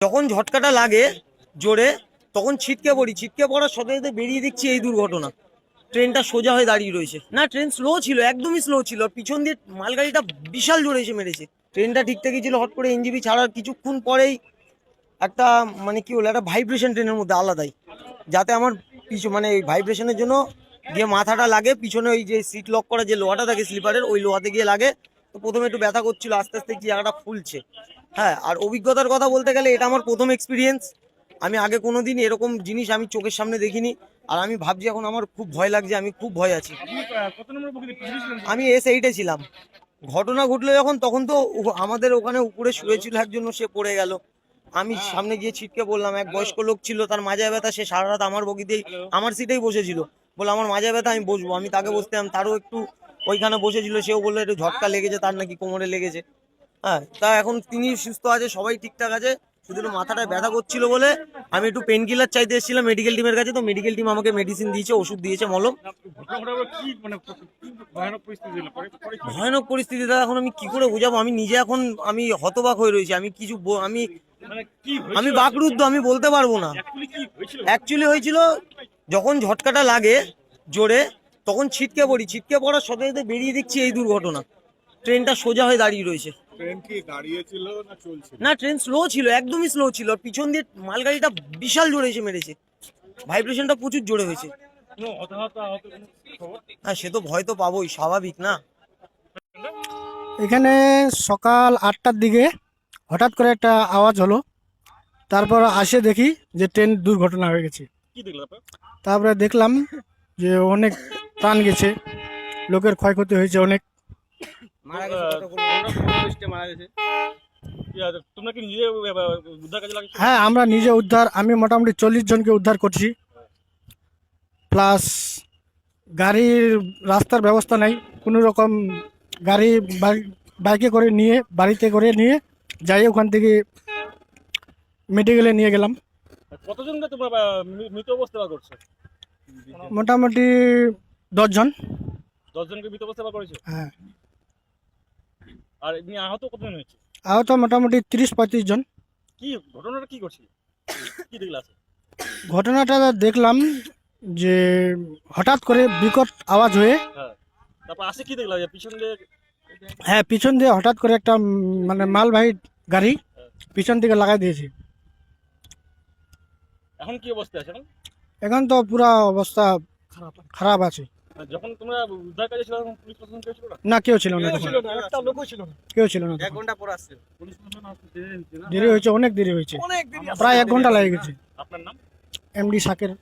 যখন ঝটকাটা লাগে জোরে তখন ছিটকে পড়ার সাথে সাথে বেরিয়ে দেখছি এই দুর্ঘটনা। ট্রেনটা সোজা হয়ে দাঁড়িয়ে রয়েছে। না, ট্রেন স্লো ছিল, একদমই স্লো ছিল। পিছন দিয়ে মালগাড়িটা বিশাল জোরে এসে মেরেছে। ট্রেনটা ঠিক থেকেই ছিল, হট করে এনজিবি ছাড়ার কিছুক্ষণ পরেই একটা মানে কি হলো, একটা ভাইব্রেশন ট্রেনের মধ্যে আলাদাই, যাতে আমার মানে ওই ভাইব্রেশনের জন্য গিয়ে মাথাটা লাগে পিছনে, ওই যে সিট লক করা যে লোহাটা থাকে স্লিপারের, ওই লোহাতে গিয়ে লাগে। তো প্রথমে একটু ব্যথা করছিল, আস্তে আস্তে কি জায়গাটা ফুলছে। হ্যাঁ, আর অভিজ্ঞতার কথা বলতে গেলে এটা আমার প্রথম এক্সপিরিয়েন্স। আমি আগে কোনোদিন এরকম জিনিস আমি চোখের সামনে দেখিনি। আর আমি ভাবছি এখন আমার খুব ভয় লাগছে, আমি খুব ভয় আছি। আমি S8-এ ছিলাম। ঘটনা ঘটলো যখন, তখন তো আমাদের ওখানে উপরে শুয়েছিল একজন, সে পড়ে গেল। আমি সামনে গিয়ে ছিটকে বললাম, এক বয়স্ক লোক ছিল, তার মাজায় ব্যথা, সে সারা রাত আমার বগিতেই আমার সিটেই বসেছিল। বলে আমার মাজায় ব্যথা, আমি বসবো। আমি তাকে বসতাম, তারও একটু ওইখানে বসেছিল, সেও বললো একটু ঝটকা লেগেছে, তার নাকি কোমরে লেগেছে। হ্যাঁ, তা এখন তিনি সুস্থ আছে, সবাই ঠিকঠাক আছে। শুধু একটু মাথাটায় ব্যথা করছিল বলে আমি একটু পেন কিলার চাইতে এসেছিলাম মেডিকেল টিমের কাছে। তো মেডিকেল টিম আমাকে মেডিসিন দিয়েছে, ওষুধ দিয়েছে, মলম। ভয়ানক পরিস্থিতিটা এখন আমি কি করে বোঝাবো, আমি নিজে এখন আমি হতবাক হয়ে রয়েছি। আমি কিছু আমি বাকরুদ্ধ, আমি বলতে পারবো না। অ্যাকচুয়ালি হয়েছিল যখন ঝটকাটা লাগে জোরে তখন ছিটকে পড়ার সাথে সাথে বেরিয়ে দেখছি এই দুর্ঘটনা। ট্রেনটা সোজা হয়ে দাঁড়িয়ে রয়েছে। না, ট্রেন স্লো ছিল, একদমই স্লো ছিল। পিছন দিয়ে মালগাড়িটা বিশাল জোরে এসে মেরেছে। ভাইব্রেশনটা প্রচুর জোরে হয়েছে। হ্যাঁ, সে তো ভয় তো পাবোই, স্বাভাবিক না। এখানে সকাল 8টার দিকে হঠাৎ করে একটা আওয়াজ হলো। তারপর আসে দেখি যে ট্রেন দুর্ঘটনা হয়ে গেছে। তারপরে দেখলাম যে অনেক প্রাণ গেছে, লোকের ক্ষয়ক্ষতি হয়েছে অনেক। হ্যাঁ, আমরা নিজে উদ্ধার, আমি মোটামুটি 40 জনকে উদ্ধার করছি। প্লাস গাড়ির রাস্তার ব্যবস্থা নাই কোনো রকম, গাড়ি বাইকে করে নিয়ে বাড়িতে করে নিয়ে যাই, ওখান থেকে মেডিকেলে নিয়ে গেলাম। কতজনকে তোমরা মৃত অবস্থা করছো? মোটামুটি 10 জন। 10 জনকে মৃত অবস্থা করেছো? হ্যাঁ। আর এমনি আহত কতজন হয়েছে? আহত মোটামুটি 30-35 জন। কি ঘটনাটা কি করছিল, কি দেখলা? ঘটনাটা দেখলাম যে হঠাৎ করে বিকট আওয়াজ হয়ে, হ্যাঁ, তারপর আসে কি দেখলা, পিছন দিয়ে? হ্যাঁ, পিছন দিয়ে হঠাৎ করে একটা মানে মালবাহী গাড়ি পিছন থেকে লাগাই দিয়েছে। এখন কি অবস্থা আছে? এখন তো পুরা অবস্থা খারাপ আছে। যখন তোমরা উদ্ধার কাজে ছিল তখন পুলিশ প্রশাসন কেউ ছিল না? না, কেউ ছিল না, একটা লোকও ছিল না। কেউ ছিল না। 1 ঘন্টা পর আসছে পুলিশ প্রশাসন দেরি হয়েছে, অনেক দেরি হয়েছে, প্রায় 1 ঘন্টা লেগে গেছে। আপনার নাম? MD শাকের।